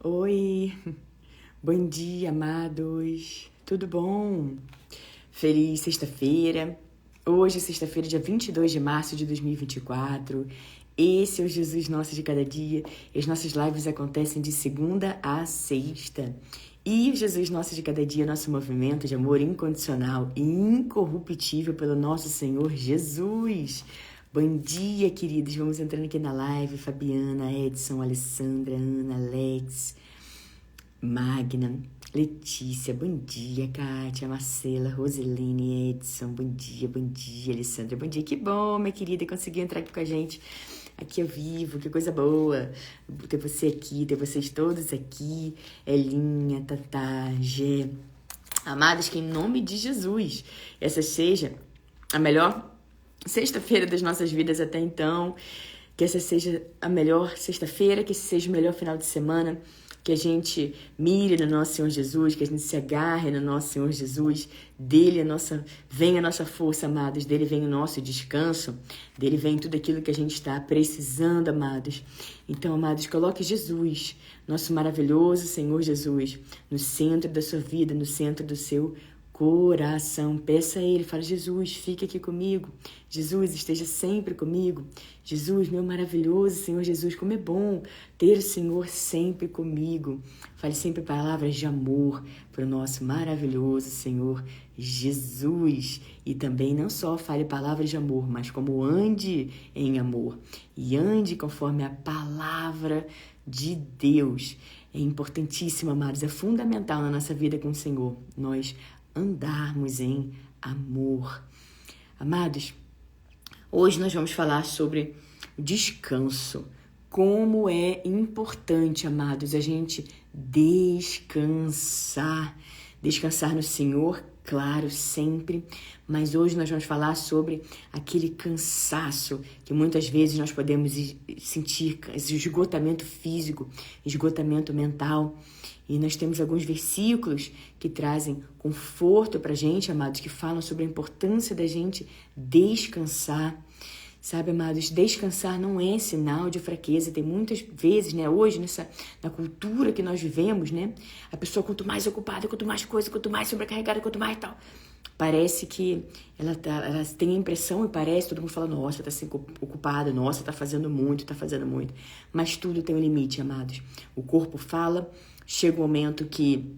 Oi, bom dia, amados. Tudo bom? Feliz sexta-feira. Hoje é sexta-feira, dia 22 de março de 2024. Esse é o Jesus Nosso de Cada Dia. E as nossas lives acontecem de segunda a sexta. E o Jesus Nosso de Cada Dia é nosso movimento de amor incondicional e incorruptível pelo nosso Senhor Jesus. Bom dia, queridos. Vamos entrando aqui na live. Fabiana, Edson, Alessandra, Ana, Alex, Magna, Letícia, bom dia, Kátia, Marcela, Roseline, Edson, bom dia, Alessandra, bom dia, que bom, minha querida, conseguiu entrar aqui com a gente, aqui ao vivo, que coisa boa, ter você aqui, ter vocês todos aqui, Elinha, Tatá, Gê, amados, que em nome de Jesus, essa seja a melhor sexta-feira das nossas vidas até então, que essa seja a melhor sexta-feira, que esse seja o melhor final de semana, que a gente mire no nosso Senhor Jesus, que a gente se agarre no nosso Senhor Jesus, vem a nossa força, amados, dele vem o nosso descanso, dele vem tudo aquilo que a gente está precisando, amados. Então, amados, coloque Jesus, nosso maravilhoso Senhor Jesus, no centro da sua vida, no centro do seu coração. Peça a Ele, fala: Jesus, fique aqui comigo. Jesus, esteja sempre comigo. Jesus, meu maravilhoso Senhor Jesus, como é bom ter o Senhor sempre comigo. Fale sempre palavras de amor para o nosso maravilhoso Senhor Jesus. E também não só fale palavras de amor, mas como ande em amor. E ande conforme a palavra de Deus. É importantíssimo, amados, é fundamental na nossa vida com o Senhor nós andarmos em amor. Amados, hoje nós vamos falar sobre descanso. Como é importante, amados, a gente descansar. Descansar no Senhor, claro, sempre. Mas hoje nós vamos falar sobre aquele cansaço que muitas vezes nós podemos sentir, esse esgotamento físico, esgotamento mental. E nós temos alguns versículos que trazem conforto pra gente, amados, que falam sobre a importância da gente descansar. Sabe, amados, descansar não é sinal de fraqueza. Tem muitas vezes, né, hoje, na cultura que nós vivemos, né, a pessoa quanto mais ocupada, quanto mais coisa, quanto mais sobrecarregada, quanto mais tal, parece que ela tem a impressão e parece, todo mundo fala: nossa, tá assim ocupada, nossa, tá fazendo muito. Mas tudo tem um limite, amados. O corpo fala, chega um momento que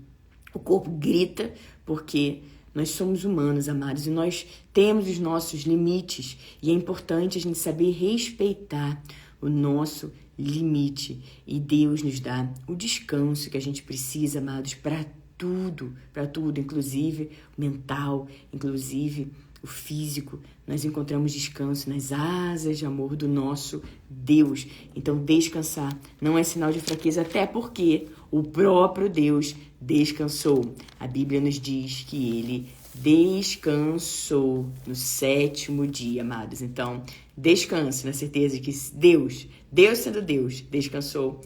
o corpo grita, porque nós somos humanos, amados, e nós temos os nossos limites. E é importante a gente saber respeitar o nosso limite. E Deus nos dá o descanso que a gente precisa, amados, para tudo, inclusive o mental, inclusive o físico. Nós encontramos descanso nas asas de amor do nosso Deus. Então, descansar não é sinal de fraqueza, até porque o próprio Deus descansou. A Bíblia nos diz que ele descansou no sétimo dia, amados. Então, descanse na certeza que Deus sendo Deus, descansou.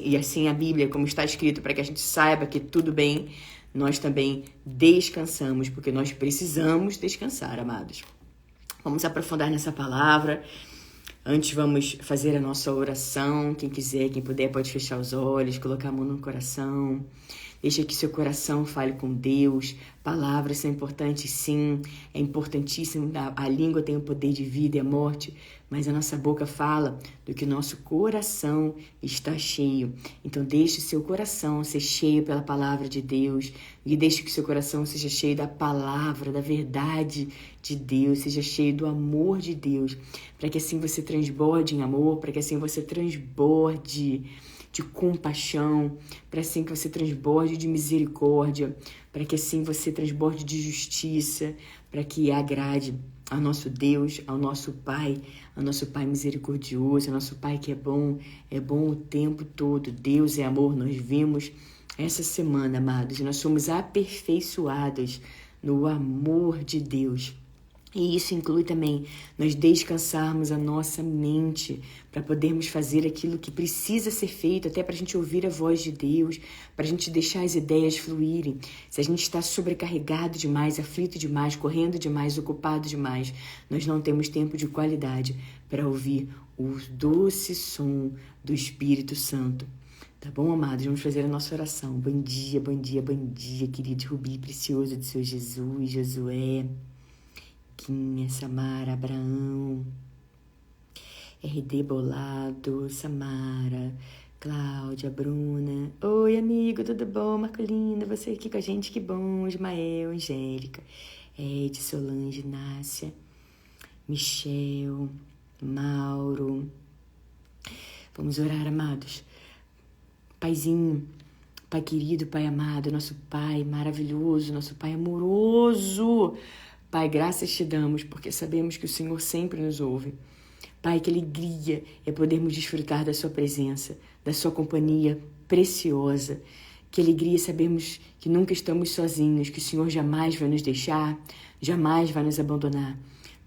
E assim a Bíblia, como está escrito, para que a gente saiba que tudo bem, nós também descansamos, porque nós precisamos descansar, amados. Vamos aprofundar nessa palavra. Antes vamos fazer a nossa oração. Quem quiser, quem puder, pode fechar os olhos, colocar a mão no coração. Deixa que seu coração fale com Deus. Palavras são importantes, sim. É importantíssimo. A língua tem o poder de vida e a morte, mas a nossa boca fala do que o nosso coração está cheio. Então deixe seu coração ser cheio pela palavra de Deus. E deixe que seu coração seja cheio da palavra, da verdade de Deus. Seja cheio do amor de Deus. Para que assim você transborde em amor. Para que assim você transborde de compaixão, para assim que você transborde de misericórdia, para que assim você transborde de justiça, para que agrade ao nosso Deus, ao nosso Pai misericordioso, ao nosso Pai que é bom o tempo todo. Deus é amor, nós vimos essa semana, amados, e nós somos aperfeiçoados no amor de Deus. E isso inclui também nós descansarmos a nossa mente para podermos fazer aquilo que precisa ser feito, até para a gente ouvir a voz de Deus, para a gente deixar as ideias fluírem. Se a gente está sobrecarregado demais, aflito demais, correndo demais, ocupado demais, nós não temos tempo de qualidade para ouvir o doce som do Espírito Santo. Tá bom, amados? Vamos fazer a nossa oração. Bom dia, bom dia, bom dia, querido Rubi precioso de seu Jesus, Josué, Quinha, Samara, Abraão, RD Bolado, Samara, Cláudia, Bruna. Oi, amigo, tudo bom? Marcolina, você aqui com a gente, que bom. Ismael, Angélica, Ed, Solange, Nácia, Michel, Mauro. Vamos orar, amados. Paizinho, Pai querido, Pai amado, nosso Pai maravilhoso, nosso Pai amoroso. Pai, graças te damos, porque sabemos que o Senhor sempre nos ouve. Pai, que alegria é podermos desfrutar da sua presença, da sua companhia preciosa. Que alegria sabermos que nunca estamos sozinhos, que o Senhor jamais vai nos deixar, jamais vai nos abandonar.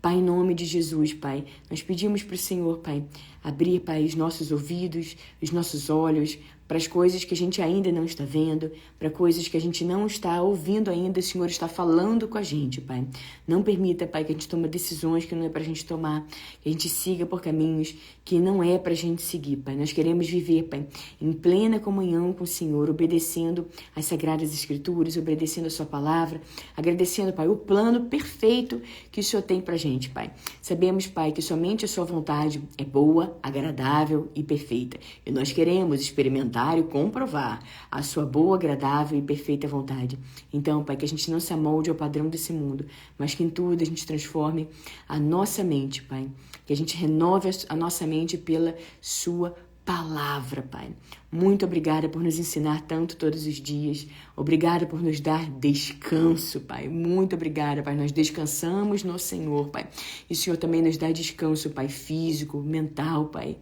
Pai, em nome de Jesus, Pai, nós pedimos para o Senhor, Pai, abrir, Pai, os nossos ouvidos, os nossos olhos, para as coisas que a gente ainda não está vendo, para coisas que a gente não está ouvindo ainda, o Senhor está falando com a gente, Pai. Não permita, Pai, que a gente tome decisões que não é para a gente tomar, que a gente siga por caminhos que não é para a gente seguir, Pai. Nós queremos viver, Pai, em plena comunhão com o Senhor, obedecendo às Sagradas Escrituras, obedecendo a Sua Palavra, agradecendo, Pai, o plano perfeito que o Senhor tem para a gente, Pai. Sabemos, Pai, que somente a Sua vontade é boa, agradável e perfeita. E nós queremos experimentar e comprovar a sua boa, agradável e perfeita vontade. Então, Pai, que a gente não se amolde ao padrão desse mundo, mas que em tudo a gente transforme a nossa mente, Pai. Que a gente renove a nossa mente pela sua palavra, Pai. Muito obrigada por nos ensinar tanto todos os dias. Obrigada por nos dar descanso, Pai. Muito obrigada, Pai. Nós descansamos no Senhor, Pai. E o Senhor também nos dá descanso, Pai, físico, mental, Pai.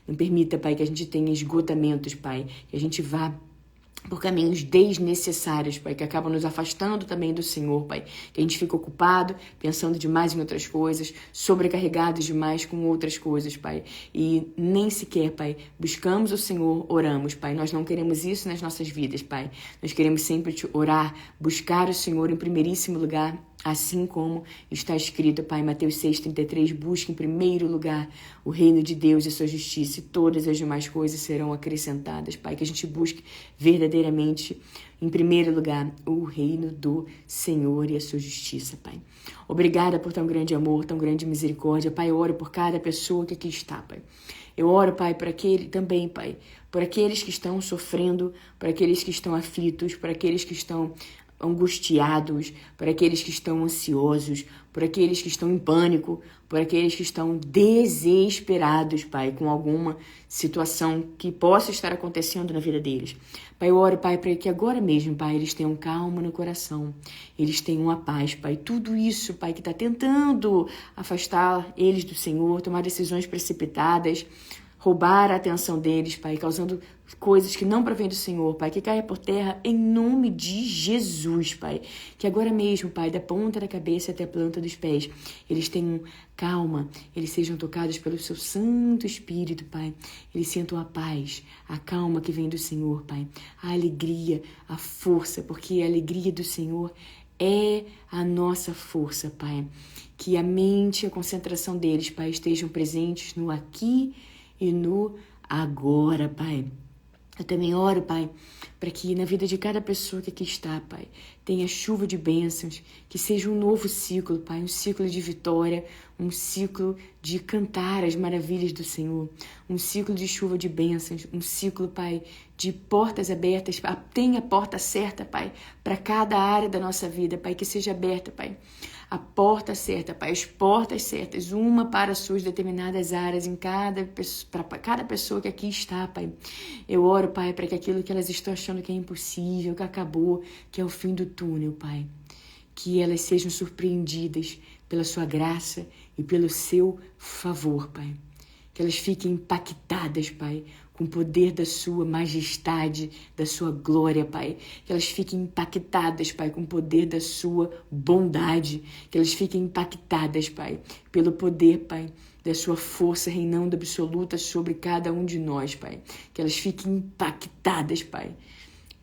Não permita, Pai, que a gente tenha esgotamentos, Pai, que a gente vá por caminhos desnecessários, Pai, que acabam nos afastando também do Senhor, Pai, que a gente fica ocupado, pensando demais em outras coisas, sobrecarregados demais com outras coisas, Pai, e nem sequer, Pai, buscamos o Senhor, oramos, Pai, nós não queremos isso nas nossas vidas, Pai, nós queremos sempre te orar, buscar o Senhor em primeiríssimo lugar, assim como está escrito, Pai, Mateus 6,33, busque em primeiro lugar o reino de Deus e a sua justiça, e todas as demais coisas serão acrescentadas, Pai, que a gente busque verdadeiramente, em primeiro lugar, o reino do Senhor e a sua justiça, Pai. Obrigada por tão grande amor, tão grande misericórdia, Pai, eu oro por cada pessoa que aqui está, Pai. Eu oro, Pai, por aquele também, Pai, por aqueles que estão sofrendo, por aqueles que estão aflitos, por aqueles que estão angustiados, por aqueles que estão ansiosos, por aqueles que estão em pânico, por aqueles que estão desesperados, Pai, com alguma situação que possa estar acontecendo na vida deles. Pai, eu oro, Pai, para que agora mesmo, Pai, eles tenham calma no coração, eles tenham a paz, Pai. Tudo isso, Pai, que está tentando afastar eles do Senhor, tomar decisões precipitadas, roubar a atenção deles, Pai, causando coisas que não provêm do Senhor, Pai, que caia por terra em nome de Jesus, Pai. Que agora mesmo, Pai, da ponta da cabeça até a planta dos pés, eles tenham calma, eles sejam tocados pelo seu Santo Espírito, Pai. Eles sintam a paz, a calma que vem do Senhor, Pai. A alegria, a força, porque a alegria do Senhor é a nossa força, Pai. Que a mente e a concentração deles, Pai, estejam presentes no aqui e no agora, Pai. Eu também oro, Pai, para que na vida de cada pessoa que aqui está, Pai, tenha chuva de bênçãos, que seja um novo ciclo, Pai, um ciclo de vitória, um ciclo de cantar as maravilhas do Senhor, um ciclo de chuva de bênçãos, um ciclo, Pai, de portas abertas. Tenha a porta certa, Pai, para cada área da nossa vida, Pai, que seja aberta, Pai. A porta certa, Pai, as portas certas, uma para as suas determinadas áreas, para cada pessoa que aqui está, Pai. Eu oro, Pai, para que aquilo que elas estão achando que é impossível, que acabou, que é o fim do túnel, Pai, que elas sejam surpreendidas pela sua graça e pelo seu favor, Pai. Que elas fiquem impactadas, Pai, com o poder da sua majestade, da sua glória, Pai. Que elas fiquem impactadas, Pai, com o poder da sua bondade. Que elas fiquem impactadas, Pai, pelo poder, Pai, da sua força reinando absoluta sobre cada um de nós, Pai. Que elas fiquem impactadas, Pai,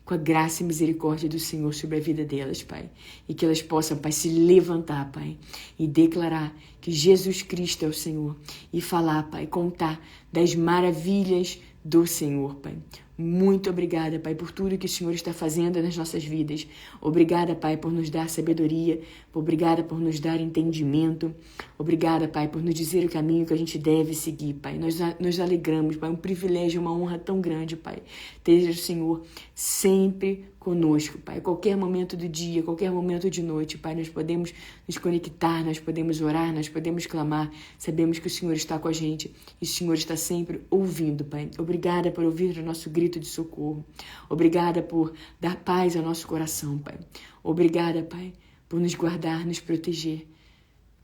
com a graça e misericórdia do Senhor sobre a vida delas, Pai. E que elas possam, Pai, se levantar, Pai, e declarar que Jesus Cristo é o Senhor. E falar, Pai, contar das maravilhas do Senhor, Pai. Muito obrigada, Pai, por tudo que o Senhor está fazendo nas nossas vidas. Obrigada, Pai, por nos dar sabedoria. Obrigada por nos dar entendimento. Obrigada, Pai, por nos dizer o caminho que a gente deve seguir, Pai. Nós nos alegramos, Pai. Um privilégio, uma honra tão grande, Pai. Esteja o Senhor sempre conosco, Pai. Qualquer momento do dia, qualquer momento de noite, Pai, nós podemos nos conectar, nós podemos orar, nós podemos clamar. Sabemos que o Senhor está com a gente e o Senhor está sempre ouvindo, Pai. Obrigada por ouvir o nosso grito de socorro. Obrigada por dar paz ao nosso coração, Pai. Obrigada, Pai, por nos guardar, nos proteger.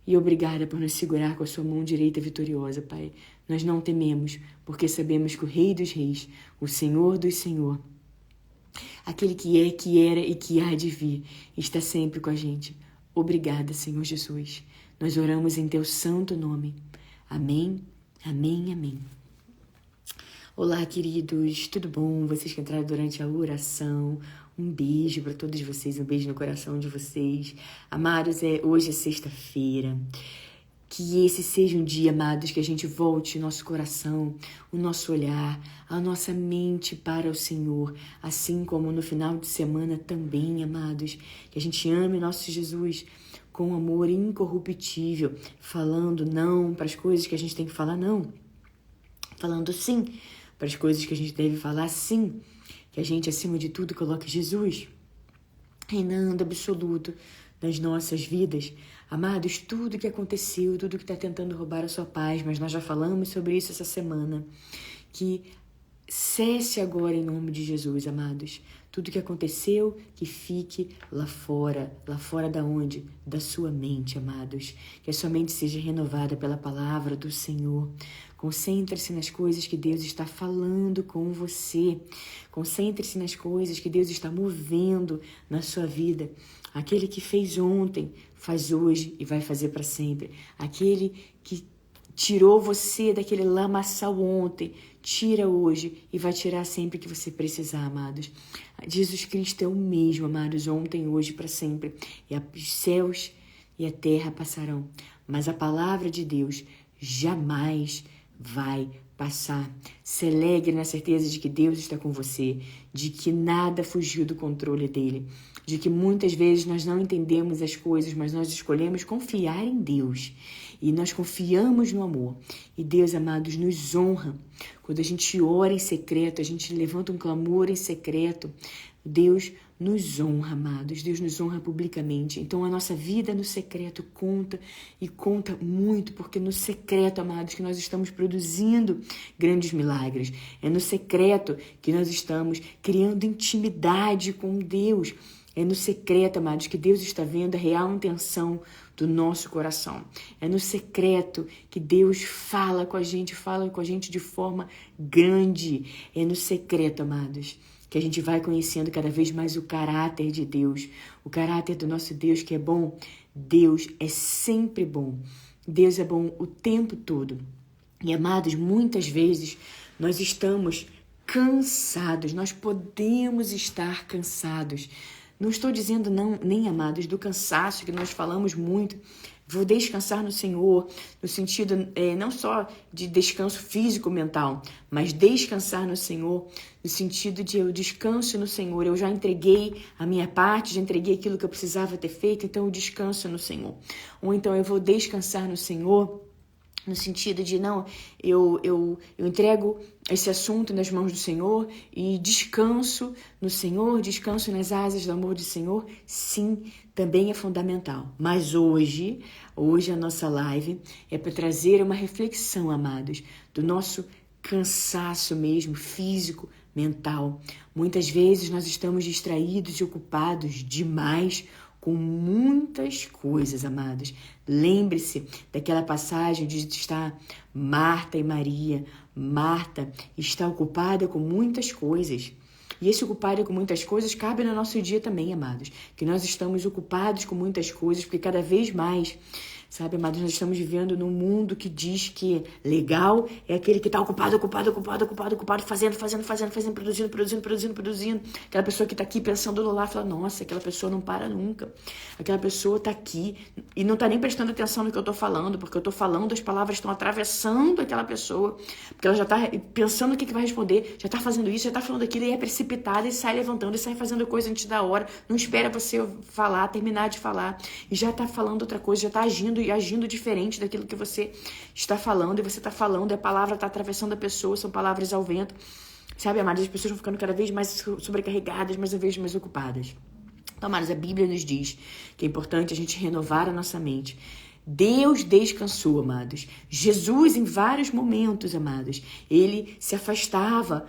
E obrigada por nos segurar com a sua mão direita vitoriosa, Pai. Nós não tememos, porque sabemos que o Rei dos Reis, o Senhor dos Senhores, aquele que é, que era e que há de vir, está sempre com a gente. Obrigada, Senhor Jesus. Nós oramos em teu santo nome. Amém, amém, amém. Olá, queridos, tudo bom? Vocês que entraram durante a oração, um beijo para todos vocês, um beijo no coração de vocês. Amados, hoje é sexta-feira. Que esse seja um dia, amados, que a gente volte o nosso coração, o nosso olhar, a nossa mente para o Senhor, assim como no final de semana também, amados, que a gente ame nosso Jesus com amor incorruptível, falando não para as coisas que a gente tem que falar não, falando sim para as coisas que a gente deve falar sim, que a gente, acima de tudo, coloque Jesus reinando absoluto nas nossas vidas. Amados, tudo que aconteceu, tudo que está tentando roubar a sua paz, mas nós já falamos sobre isso essa semana, que cesse agora em nome de Jesus, amados. Tudo que aconteceu, que fique lá fora da onde? Da sua mente, amados. Que a sua mente seja renovada pela palavra do Senhor. Concentre-se nas coisas que Deus está falando com você. Concentre-se nas coisas que Deus está movendo na sua vida. Aquele que fez ontem, faz hoje e vai fazer para sempre. Aquele que tirou você daquele lamaçal ontem, tira hoje e vai tirar sempre que você precisar, amados. Jesus Cristo é o mesmo, amados, ontem, hoje, para sempre. E os céus e a terra passarão, mas a palavra de Deus jamais vai passar. Se alegre na certeza de que Deus está com você, de que nada fugiu do controle dele, de que muitas vezes nós não entendemos as coisas, mas nós escolhemos confiar em Deus. E nós confiamos no amor. E Deus, amados, nos honra. Quando a gente ora em secreto, a gente levanta um clamor em secreto, Deus nos honra, amados. Deus nos honra publicamente. Então a nossa vida no secreto conta e conta muito, porque no secreto, amados, que nós estamos produzindo grandes milagres. É no secreto que nós estamos criando intimidade com Deus. É no secreto, amados, que Deus está vendo a real intenção do nosso coração. É no secreto que Deus fala com a gente de forma grande. É no secreto, amados, que a gente vai conhecendo cada vez mais o caráter de Deus, o caráter do nosso Deus que é bom. Deus é sempre bom. Deus é bom o tempo todo. E, amados, muitas vezes nós estamos cansados, nós podemos estar cansados. Não estou dizendo não, nem, amados, do cansaço que nós falamos muito. Vou descansar no Senhor, no sentido não só de descanso físico, mental, mas descansar no Senhor, no sentido de eu descanso no Senhor. Eu já entreguei a minha parte, já entreguei aquilo que eu precisava ter feito, então eu descanso no Senhor. Ou então eu vou descansar no Senhor, no sentido de, não, eu entrego esse assunto nas mãos do Senhor e descanso no Senhor, descanso nas asas do amor do Senhor. Sim, também é fundamental. Mas hoje a nossa live é para trazer uma reflexão, amados, do nosso cansaço mesmo, físico, mental. Muitas vezes nós estamos distraídos e ocupados demais com muitas coisas, amados. Lembre-se daquela passagem onde está Marta e Maria. Marta está ocupada com muitas coisas. E esse ocupado com muitas coisas cabe no nosso dia também, amados. Que nós estamos ocupados com muitas coisas, porque cada vez mais Sabe, amados, nós estamos vivendo num mundo que diz que legal é aquele que está ocupado, fazendo, produzindo. Aquela pessoa que está aqui pensando no lar, fala, nossa, aquela pessoa não para nunca. Aquela pessoa está aqui e não está nem prestando atenção no que eu estou falando, porque eu estou falando, as palavras estão atravessando aquela pessoa, porque ela já está pensando o que vai responder, já está fazendo isso, já está falando aquilo, e é precipitada e sai levantando e sai fazendo coisa antes da hora, não espera você falar, terminar de falar, e já está falando outra coisa, já está agindo diferente daquilo que você está falando, e você está falando, e a palavra está atravessando a pessoa, são palavras ao vento. Sabe, amados, as pessoas vão ficando cada vez mais sobrecarregadas, mas cada vez mais ocupadas. Então, amados, a Bíblia nos diz que é importante a gente renovar a nossa mente. Deus descansou, amados. Jesus, em vários momentos, amados, ele se afastava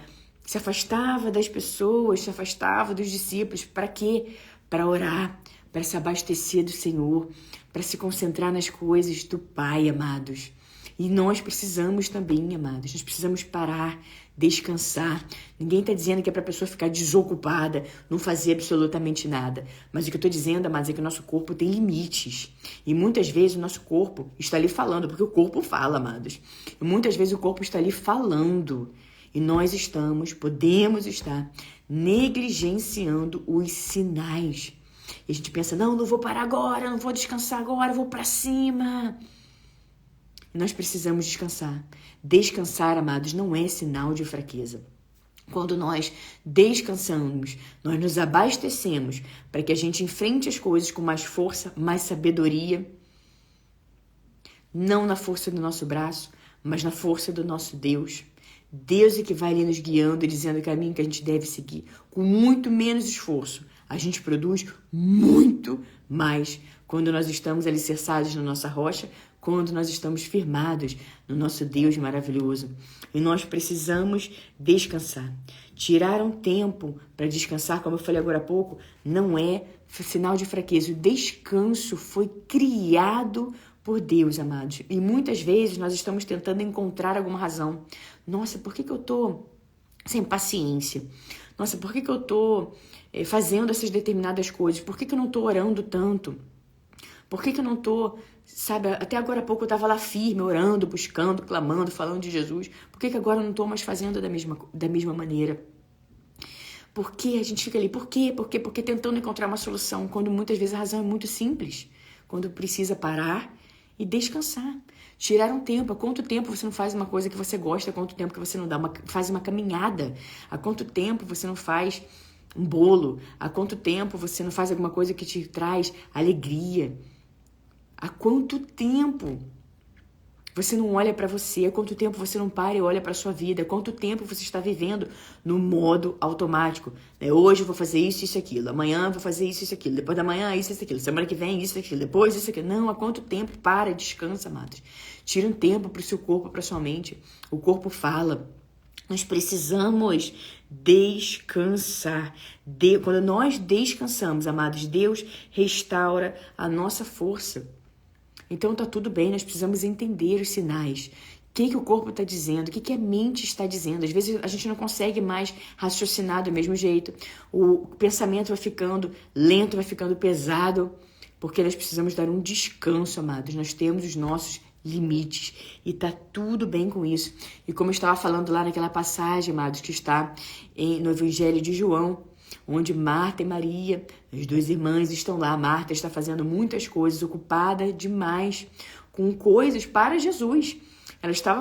das pessoas, se afastava dos discípulos. Para quê? Para orar, para se abastecer do Senhor, para se concentrar nas coisas do Pai, amados. E nós precisamos também, amados, nós precisamos parar, descansar. Ninguém está dizendo que é para a pessoa ficar desocupada, não fazer absolutamente nada. Mas o que eu estou dizendo, amados, é que o nosso corpo tem limites. E muitas vezes o nosso corpo está ali falando, porque o corpo fala, amados. E muitas vezes o corpo está ali falando. E nós podemos estar negligenciando os sinais. E a gente pensa, não vou parar agora, não vou descansar agora, vou para cima. E nós precisamos descansar. Descansar, amados, não é sinal de fraqueza. Quando nós descansamos, nós nos abastecemos para que a gente enfrente as coisas com mais força, mais sabedoria. Não na força do nosso braço, mas na força do nosso Deus. Deus é que vai ali nos guiando e dizendo o caminho que a gente deve seguir. Com muito menos esforço, a gente produz muito mais quando nós estamos alicerçados na nossa rocha, quando nós estamos firmados no nosso Deus maravilhoso. E nós precisamos descansar. Tirar um tempo para descansar, como eu falei agora há pouco, não é sinal de fraqueza. O descanso foi criado por Deus, amados. E muitas vezes nós estamos tentando encontrar alguma razão. Nossa, por que eu estou sem paciência? Nossa, por que eu estou fazendo essas determinadas coisas? Por que eu não estou orando tanto? Por que eu não estou, sabe, até agora há pouco eu estava lá firme, orando, buscando, clamando, falando de Jesus. Por que agora eu não estou mais fazendo da mesma maneira? Por que a gente fica ali? Por quê? Porque tentando encontrar uma solução, quando muitas vezes a razão é muito simples. Quando precisa parar e descansar. Tirar um tempo. Há quanto tempo você não faz uma coisa que você gosta? Há quanto tempo que você não faz uma caminhada? Há quanto tempo você não faz um bolo? Há quanto tempo você não faz alguma coisa que te traz alegria? Há quanto tempo você não olha para você? Há quanto tempo você não para e olha para a sua vida? Há quanto tempo você está vivendo no modo automático? Hoje eu vou fazer isso, isso, aquilo. Amanhã eu vou fazer isso, isso, aquilo. Depois da manhã, isso, aquilo. Semana que vem, isso, aquilo. Depois, isso, aquilo. Não, há quanto tempo? Para, descansa, amados. Tira um tempo para o seu corpo, para a sua mente. O corpo fala. Nós precisamos descansar. Quando nós descansamos, amados, Deus restaura a nossa força. Então tá tudo bem, nós precisamos entender os sinais. O que o corpo está dizendo, o que a mente está dizendo. Às vezes a gente não consegue mais raciocinar do mesmo jeito. O pensamento vai ficando lento, vai ficando pesado, porque nós precisamos dar um descanso, amados. Nós temos os nossos limites e tá tudo bem com isso. E como eu estava falando lá naquela passagem, amados, que está no Evangelho de João, onde Marta e Maria, as duas irmãs, estão lá. Marta está fazendo muitas coisas, ocupada demais com coisas para Jesus. Ela estava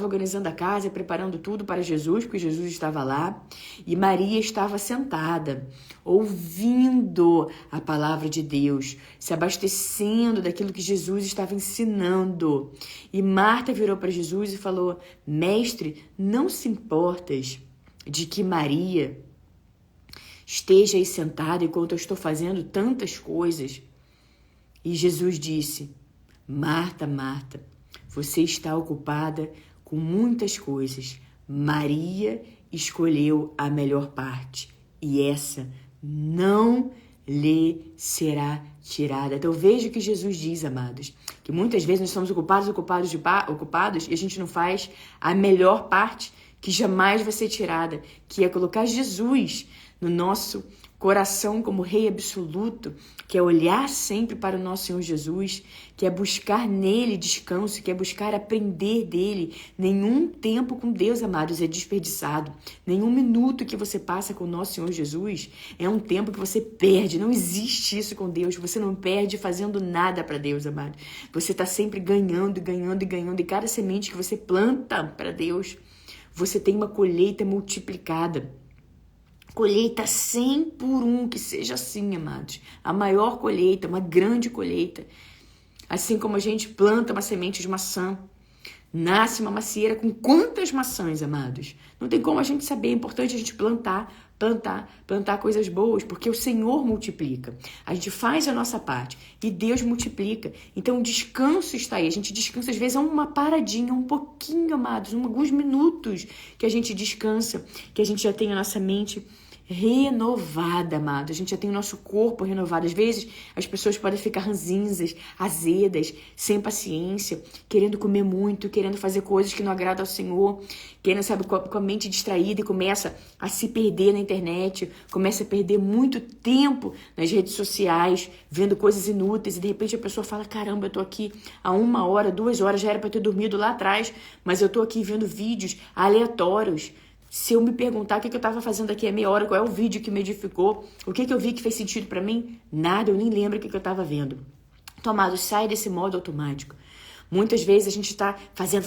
organizando a casa, preparando tudo para Jesus, porque Jesus estava lá. E Maria estava sentada, ouvindo a palavra de Deus, se abastecendo daquilo que Jesus estava ensinando. E Marta virou para Jesus e falou: Mestre, não se importas de que Maria esteja aí sentada enquanto eu estou fazendo tantas coisas? E Jesus disse: Marta, Marta, você está ocupada com muitas coisas. Maria escolheu a melhor parte e essa não lhe será tirada. Então veja o que Jesus diz, amados, que muitas vezes nós somos ocupados e a gente não faz a melhor parte que jamais vai ser tirada, que é colocar Jesus no nosso coração como rei absoluto, que é olhar sempre para o nosso Senhor Jesus, que é buscar nele descanso, que é buscar aprender dele. Nenhum tempo com Deus, amados, é desperdiçado. Nenhum minuto que você passa com o nosso Senhor Jesus é um tempo que você perde. Não existe isso com Deus. Você não perde fazendo nada para Deus, amado. Você está sempre ganhando, ganhando e ganhando. E cada semente que você planta para Deus, você tem uma colheita multiplicada. Colheita 100 por 1, que seja assim, amados. A maior colheita, uma grande colheita. Assim como a gente planta uma semente de maçã, nasce uma macieira com quantas maçãs, amados? Não tem como a gente saber. É importante a gente plantar coisas boas, porque o Senhor multiplica. A gente faz a nossa parte e Deus multiplica. Então o descanso está aí. A gente descansa, às vezes, é uma paradinha, um pouquinho, amados, alguns minutos que a gente descansa, que a gente já tem a nossa mente renovada, amado. A gente já tem o nosso corpo renovado. Às vezes, as pessoas podem ficar ranzinzas, azedas, sem paciência, querendo comer muito, querendo fazer coisas que não agradam ao Senhor, querendo, sabe, com a mente distraída e começa a se perder na internet, começa a perder muito tempo nas redes sociais, vendo coisas inúteis, e de repente a pessoa fala, caramba, eu tô aqui há 1 hora, 2 horas, já era para ter dormido lá atrás, mas eu tô aqui vendo vídeos aleatórios. Se eu me perguntar o que eu estava fazendo aqui há meia hora, qual é o vídeo que me edificou, o que eu vi que fez sentido para mim, nada, eu nem lembro o que eu estava vendo. Então, amados, sai desse modo automático. Muitas vezes a gente está fazendo,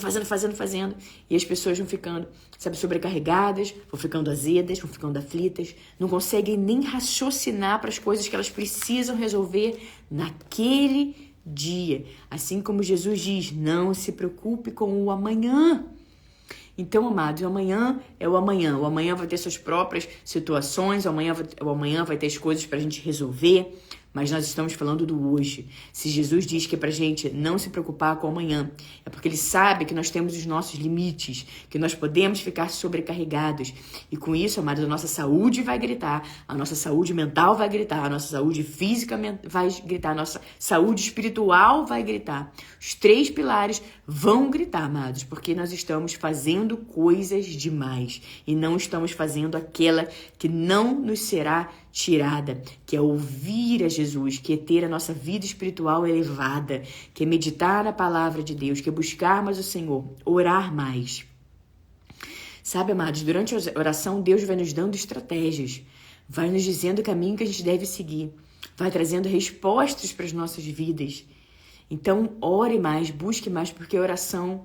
e as pessoas vão ficando, sabe, sobrecarregadas, vão ficando azedas, vão ficando aflitas, não conseguem nem raciocinar para as coisas que elas precisam resolver naquele dia. Assim como Jesus diz, não se preocupe com o amanhã. Então, amados, o amanhã é o amanhã. O amanhã vai ter suas próprias situações, o amanhã vai ter as coisas para a gente resolver, mas nós estamos falando do hoje. Se Jesus diz que é para a gente não se preocupar com o amanhã, é porque Ele sabe que nós temos os nossos limites, que nós podemos ficar sobrecarregados. E com isso, amados, a nossa saúde vai gritar, a nossa saúde mental vai gritar, a nossa saúde física vai gritar, a nossa saúde espiritual vai gritar. Os 3 pilares vão gritar, amados, porque nós estamos fazendo coisas demais e não estamos fazendo aquela que não nos será tirada, que é ouvir a Jesus, que é ter a nossa vida espiritual elevada, que é meditar na palavra de Deus, que é buscar mais o Senhor, orar mais. Sabe, amados, durante a oração, Deus vai nos dando estratégias, vai nos dizendo o caminho que a gente deve seguir, vai trazendo respostas para as nossas vidas. Então, ore mais, busque mais, porque a oração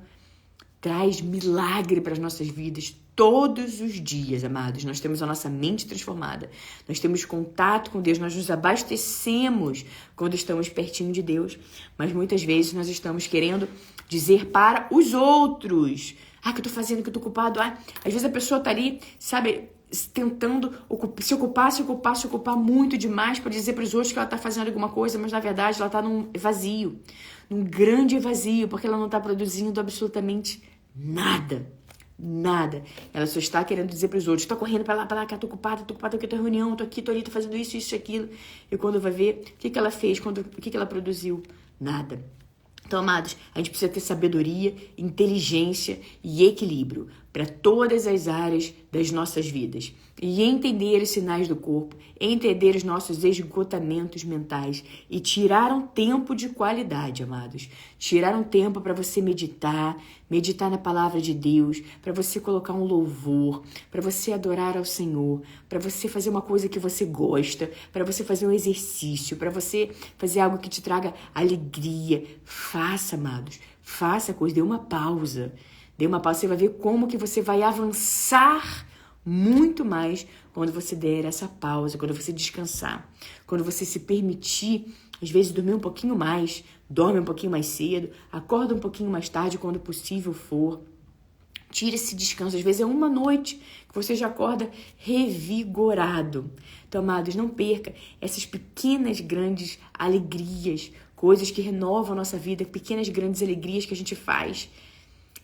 traz milagre para as nossas vidas todos os dias, amados. Nós temos a nossa mente transformada, nós temos contato com Deus, nós nos abastecemos quando estamos pertinho de Deus, mas muitas vezes nós estamos querendo dizer para os outros, que eu tô fazendo, que eu tô ocupado, às vezes a pessoa tá ali, sabe, tentando se ocupar muito demais para dizer para os outros que ela tá fazendo alguma coisa, mas na verdade ela tá num vazio, num grande vazio, porque ela não tá produzindo absolutamente nada. Ela só está querendo dizer para os outros, tô correndo para lá, que eu tô ocupada, aqui, tô em reunião, tô aqui, tô ali, tô fazendo isso, aquilo. E quando vai ver, o que ela fez, o que ela produziu? Nada. Então, amados, a gente precisa ter sabedoria, inteligência e equilíbrio para todas as áreas das nossas vidas. E entender os sinais do corpo, entender os nossos esgotamentos mentais e tirar um tempo de qualidade, amados. Tirar um tempo para você meditar na palavra de Deus, para você colocar um louvor, para você adorar ao Senhor, para você fazer uma coisa que você gosta, para você fazer um exercício, para você fazer algo que te traga alegria. Faça, amados. Faça a coisa, dê uma pausa. Você vai ver como que você vai avançar muito mais quando você der essa pausa, quando você descansar, quando você se permitir, às vezes, dormir um pouquinho mais, dorme um pouquinho mais cedo, acorda um pouquinho mais tarde, quando possível for. Tira esse descanso. Às vezes é uma noite que você já acorda revigorado. Então, amados, não perca essas pequenas, grandes alegrias, coisas que renovam a nossa vida, pequenas, grandes alegrias que a gente faz.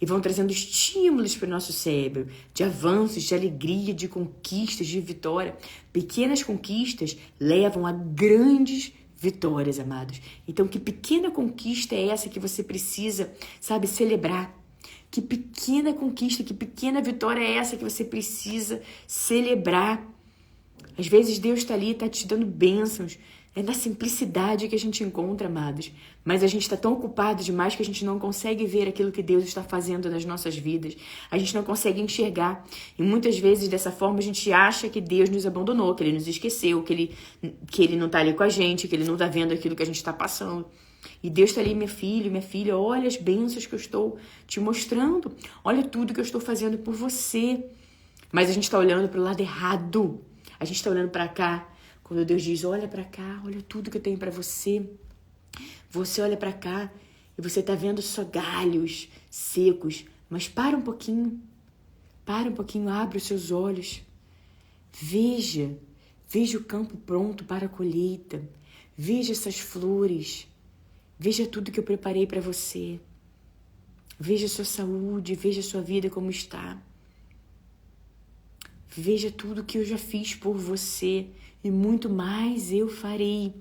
E vão trazendo estímulos para o nosso cérebro, de avanços, de alegria, de conquistas, de vitória. Pequenas conquistas levam a grandes vitórias, amados. Então, que pequena conquista é essa que você precisa, sabe, celebrar? Que pequena conquista, que pequena vitória é essa que você precisa celebrar? Às vezes Deus está ali, está te dando bênçãos. É na simplicidade que a gente encontra, amados. Mas a gente está tão ocupado demais que a gente não consegue ver aquilo que Deus está fazendo nas nossas vidas. A gente não consegue enxergar. E muitas vezes, dessa forma, a gente acha que Deus nos abandonou, que Ele nos esqueceu, que ele não está ali com a gente, que Ele não está vendo aquilo que a gente está passando. E Deus está ali, meu filho, minha filha, olha as bênçãos que eu estou te mostrando. Olha tudo que eu estou fazendo por você. Mas a gente está olhando para o lado errado. A gente está olhando para cá. Quando Deus diz, olha para cá, olha tudo que eu tenho para você. Você olha para cá e você está vendo só galhos secos. Mas para um pouquinho, abre os seus olhos. Veja o campo pronto para a colheita. Veja essas flores. Veja tudo que eu preparei para você. Veja a sua saúde, veja a sua vida como está. Veja tudo que eu já fiz por você e muito mais eu farei.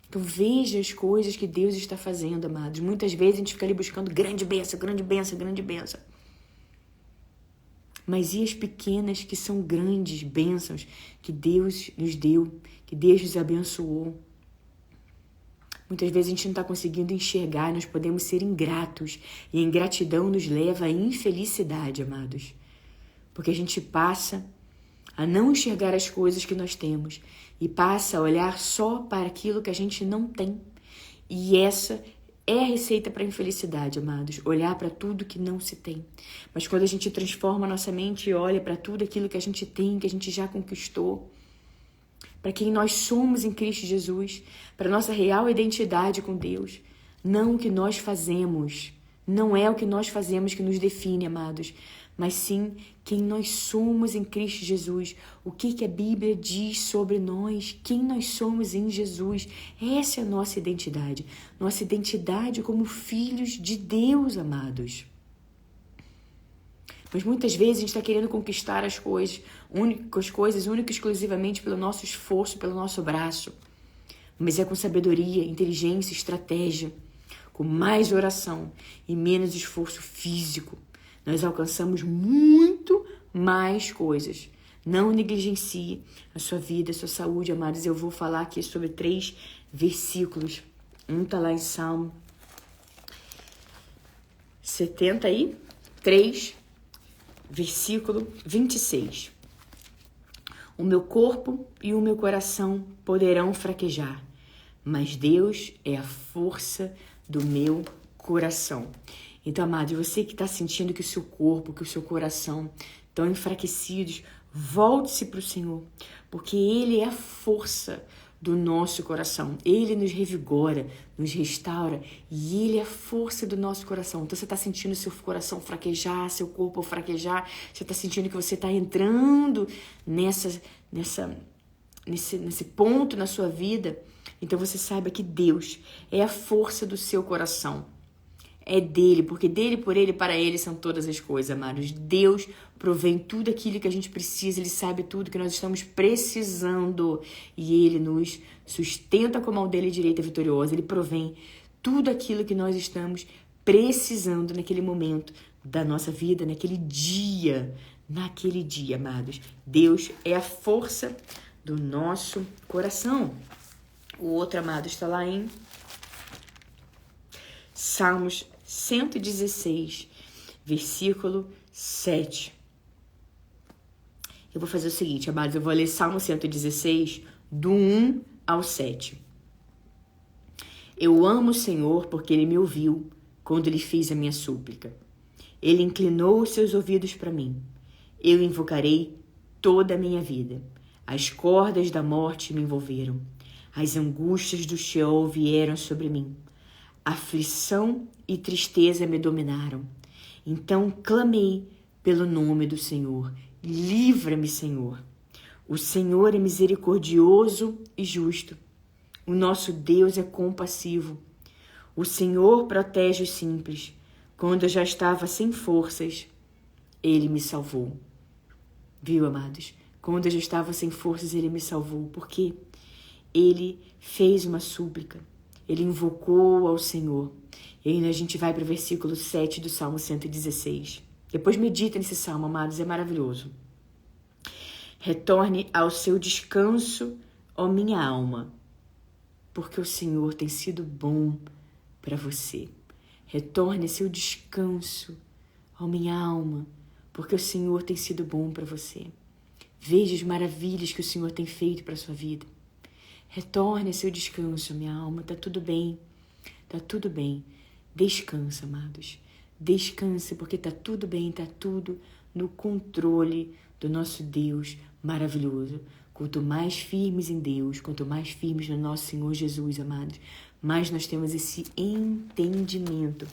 Então veja as coisas que Deus está fazendo, amados. Muitas vezes a gente fica ali buscando grande bênção, grande bênção, grande bênção. Mas e as pequenas que são grandes bênçãos que Deus nos deu, que Deus nos abençoou? Muitas vezes a gente não está conseguindo enxergar, nós podemos ser ingratos. E a ingratidão nos leva à infelicidade, amados. Porque a gente passa a não enxergar as coisas que nós temos e passa a olhar só para aquilo que a gente não tem. E essa é a receita para a infelicidade, amados. Olhar para tudo que não se tem. Mas quando a gente transforma a nossa mente e olha para tudo aquilo que a gente tem, que a gente já conquistou, para quem nós somos em Cristo Jesus, para nossa real identidade com Deus, não o que nós fazemos, não é o que nós fazemos que nos define, amados, mas sim quem nós somos em Cristo Jesus, o que a Bíblia diz sobre nós, quem nós somos em Jesus. Essa é a nossa identidade como filhos de Deus, amados. Mas muitas vezes a gente está querendo conquistar as coisas única e exclusivamente pelo nosso esforço, pelo nosso braço. Mas é com sabedoria, inteligência, estratégia, com mais oração e menos esforço físico. Nós alcançamos muito mais coisas. Não negligencie a sua vida, a sua saúde, amados. Eu vou falar aqui sobre 3 versículos. Um está lá em Salmo 73, versículo 26. O meu corpo e o meu coração poderão fraquejar, mas Deus é a força do meu coração. Então, amado, você que está sentindo que o seu corpo, que o seu coração estão enfraquecidos, volte-se para o Senhor, porque Ele é a força do nosso coração. Ele nos revigora, nos restaura e Ele é a força do nosso coração. Então, você está sentindo seu coração fraquejar, seu corpo fraquejar, você está sentindo que você está entrando nesse ponto na sua vida. Então, você saiba que Deus é a força do seu coração. É dele, porque dele, por ele, para ele são todas as coisas, amados. Deus provém tudo aquilo que a gente precisa, Ele sabe tudo que nós estamos precisando e Ele nos sustenta com a mão dele direita vitoriosa. Ele provém tudo aquilo que nós estamos precisando naquele momento da nossa vida, naquele dia, amados. Deus é a força do nosso coração. O outro, amado, está lá em Salmos 116, versículo 7. Eu vou fazer o seguinte, amados, eu vou ler Salmo 116, do 1 ao 7. Eu amo o Senhor porque Ele me ouviu quando lhe fiz a minha súplica. Ele inclinou os seus ouvidos para mim. Eu invocarei toda a minha vida. As cordas da morte me envolveram. As angústias do Sheol vieram sobre mim. Aflição e tristeza me dominaram. Então clamei pelo nome do Senhor. Livra-me, Senhor. O Senhor é misericordioso e justo. O nosso Deus é compassivo. O Senhor protege os simples. Quando eu já estava sem forças, Ele me salvou. Viu, amados? Quando eu já estava sem forças, Ele me salvou. Por quê? Ele fez uma súplica. Ele invocou ao Senhor. E aí a gente vai para o versículo 7 do Salmo 116. Depois medita nesse salmo, amados, é maravilhoso. Retorne ao seu descanso, ó minha alma, porque o Senhor tem sido bom para você. Retorne ao seu descanso, ó minha alma, porque o Senhor tem sido bom para você. Veja as maravilhas que o Senhor tem feito para a sua vida. Retorne ao seu descanso, minha alma. Tá tudo bem. Tá tudo bem. Descansa, amados. Descanse, porque tá tudo bem. Tá tudo no controle do nosso Deus maravilhoso. Quanto mais firmes em Deus, quanto mais firmes no nosso Senhor Jesus, amados, mais nós temos esse entendimento.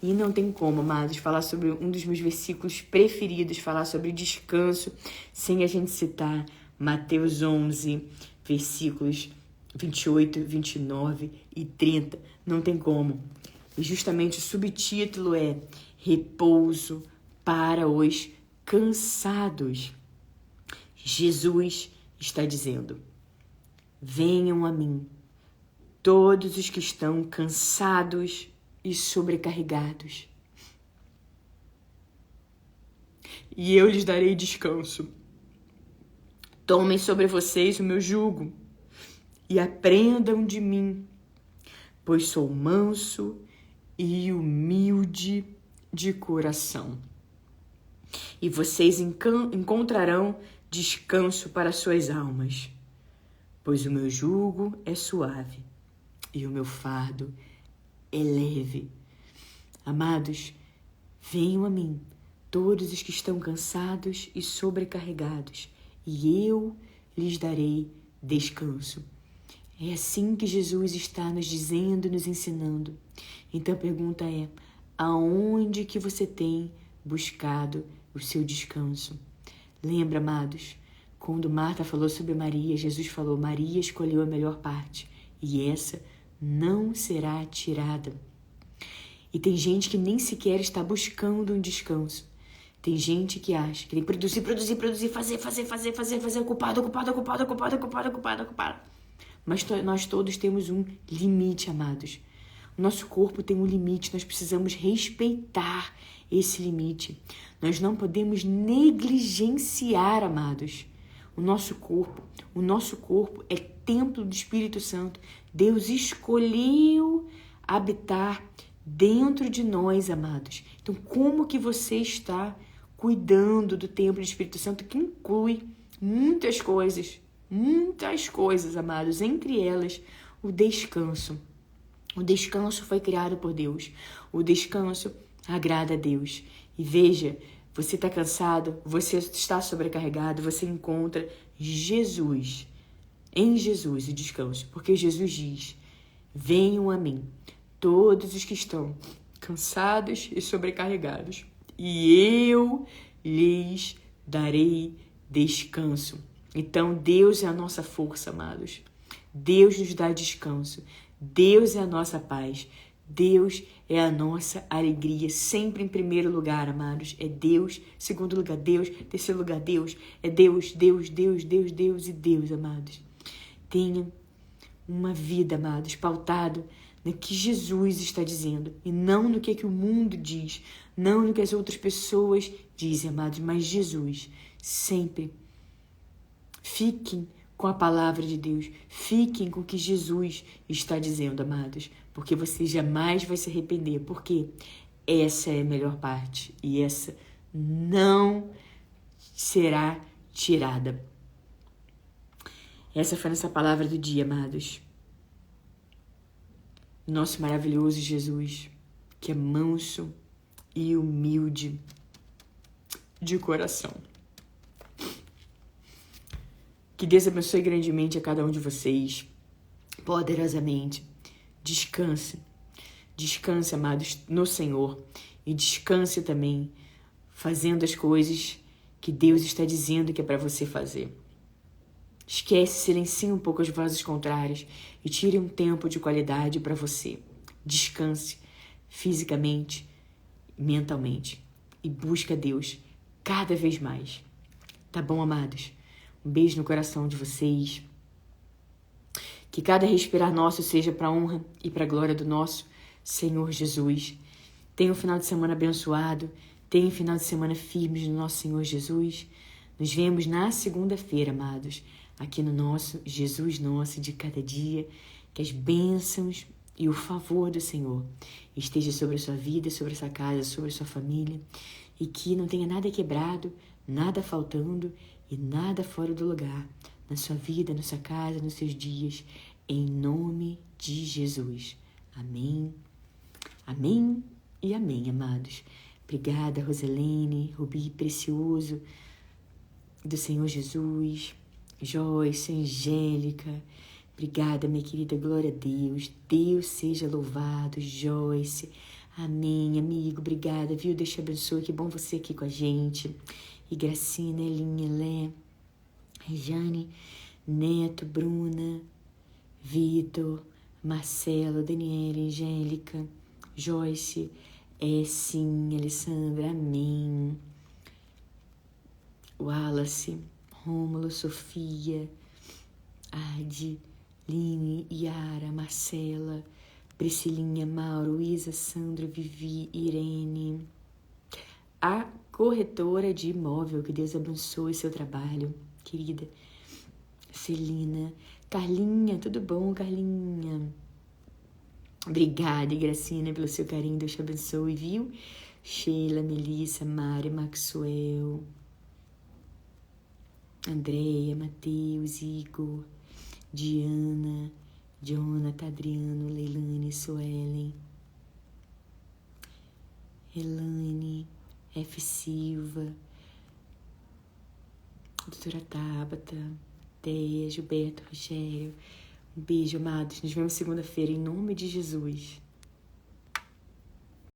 E não tem como, amados, falar sobre um dos meus versículos preferidos, falar sobre descanso, sem a gente citar Mateus 11, versículos 28, 29 e 30. Não tem como. E justamente o subtítulo é Repouso para os cansados. Jesus está dizendo: venham a mim, todos os que estão cansados e sobrecarregados, e eu lhes darei descanso. Tomem sobre vocês o meu jugo e aprendam de mim, pois sou manso e humilde de coração. E vocês encontrarão descanso para suas almas, pois o meu jugo é suave e o meu fardo é leve. Amados, venham a mim, todos os que estão cansados e sobrecarregados, e eu lhes darei descanso. É assim que Jesus está nos dizendo, nos ensinando. Então a pergunta é: aonde que você tem buscado o seu descanso? Lembra, amados, quando Marta falou sobre Maria, Jesus falou: Maria escolheu a melhor parte, e essa não será tirada. E tem gente que nem sequer está buscando um descanso. Tem gente que acha que tem que produzir, fazer, ocupado. Mas nós todos temos um limite, amados. O nosso corpo tem um limite, nós precisamos respeitar esse limite. Nós não podemos negligenciar, amados, o nosso corpo. O nosso corpo é templo do Espírito Santo. Deus escolheu habitar dentro de nós, amados. Então, como que você está cuidando do templo do Espírito Santo, que inclui muitas coisas, amados, entre elas o descanso. O descanso foi criado por Deus. O descanso agrada a Deus. E veja, você está cansado, você está sobrecarregado, você encontra Jesus. Em Jesus o descanso. Porque Jesus diz: venham a mim, todos os que estão cansados e sobrecarregados, e eu lhes darei descanso. Então, Deus é a nossa força, amados. Deus nos dá descanso. Deus é a nossa paz. Deus é a nossa alegria. Sempre em primeiro lugar, amados, é Deus. Segundo lugar, Deus. Terceiro lugar, Deus. É Deus, Deus, Deus, Deus, Deus e Deus, amados. Tenha uma vida, amados, pautado no que Jesus está dizendo e não no que o mundo diz, não no que as outras pessoas dizem, amados, mas Jesus. Sempre fiquem com a palavra de Deus, fiquem com o que Jesus está dizendo, amados, porque você jamais vai se arrepender, porque essa é a melhor parte e essa não será tirada. Essa foi a nossa palavra do dia, amados. Nosso maravilhoso Jesus, que é manso e humilde de coração. Que Deus abençoe grandemente a cada um de vocês, poderosamente. Descanse, descanse, amados, no Senhor. E descanse também fazendo as coisas que Deus está dizendo que é para você fazer. Esquece, silencie um pouco as vozes contrárias e tire um tempo de qualidade para você. Descanse fisicamente, mentalmente e busque a Deus cada vez mais. Tá bom, amados? Um beijo no coração de vocês. Que cada respirar nosso seja para a honra e para a glória do nosso Senhor Jesus. Tenha um final de semana abençoado. Tenha um final de semana firme no nosso Senhor Jesus. Nos vemos na segunda-feira, amados, aqui no nosso Jesus Nosso de cada dia. Que as bênçãos e o favor do Senhor esteja sobre a sua vida, sobre a sua casa, sobre a sua família, e que não tenha nada quebrado, nada faltando e nada fora do lugar na sua vida, na sua casa, nos seus dias, em nome de Jesus. Amém, amém e amém, amados. Obrigada, Roselene, Rubi precioso do Senhor Jesus, Joyce, Angélica. Obrigada, minha querida, glória a Deus. Deus seja louvado, Joyce. Amém, amigo, obrigada, viu? Deus te abençoe, que bom você aqui com a gente. E Gracina, Elinha, Lé, Rejane, Neto, Bruna, Vitor, Marcelo, Daniela, Angélica, Joyce, sim, Alessandra, amém. Wallace, Rômulo, Sofia, Adi, Line, Yara, Marcela, Priscilinha, Mauro, Isa, Sandra, Vivi, Irene. A corretora de imóvel, que Deus abençoe seu trabalho, querida. Celina, Carlinha, tudo bom, Carlinha? Obrigada, Gracina, pelo seu carinho, Deus te abençoe, viu? Sheila, Melissa, Mari, Maxwell, Andréia, Matheus, Igor, Diana, Jonathan, Adriano, Leilane, Suelen, Elaine, F. Silva, doutora Tabata, Deia, Gilberto, Rogério. Um beijo, amados. Nos vemos segunda-feira, em nome de Jesus.